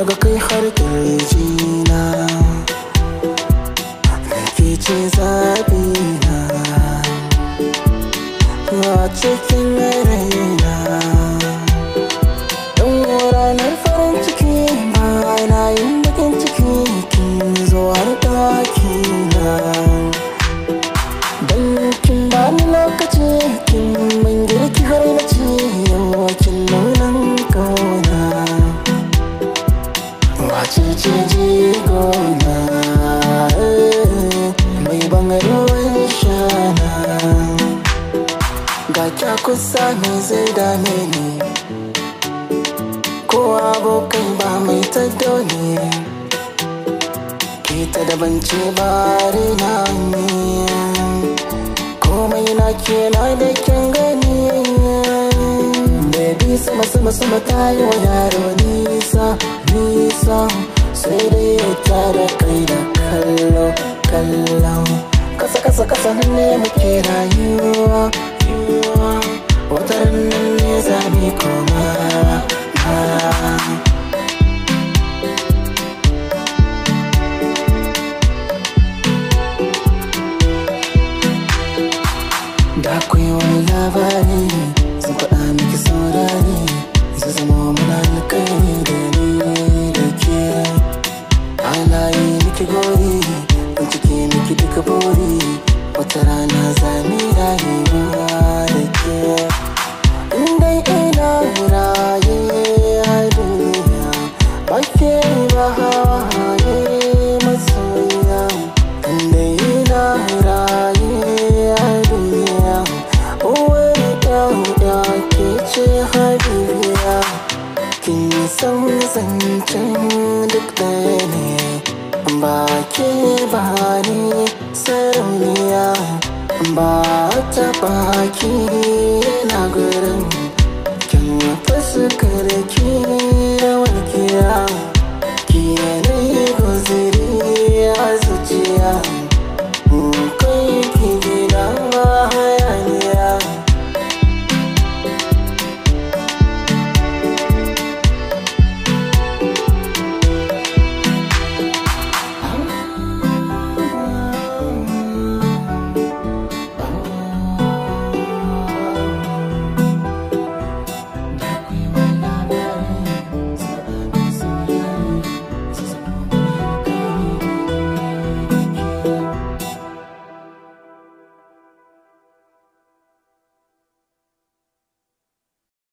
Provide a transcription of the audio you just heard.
daga kai har kirjina, ke ce zaɓina a cikin raina. Don ranar farin ciki ba na yin bakin ciki, kin zo har ɗakina. Don kin ba ni lokaci, kin min girki har na ci, yau kin nunan kauna. Wace ce jigona, mai ban ruwan shana. Ga kya kusa me zai dame ni, ko abokai ba mai taddo ne. Ke ta daban ce bare na ne, komai na ke na da kyan gani. Baby sama sama sama ta yi wa yaro nisa nisa, sai dai ya tara kai da kallo kallon. Kasa kasa kasa ne muke rayuwa, wata ranar ne za mu koma. Da akwai wani labari zan faɗa miki saurari, zai zama muna alkhairi da ni da ke. Ana yi miki gori, in cike miki duka buri, wata rana za mu rayuwa da ke. Indai ina raye a duniya, ba ke ba hawaye masoya. Indai ina raye a duniya, uwar ɗauɗa ke ce habibiya. Kin san zancen duk ɗaya ne, ba ke ba ni sarauniya. Ba ta baki na gurin, kin fuskar ki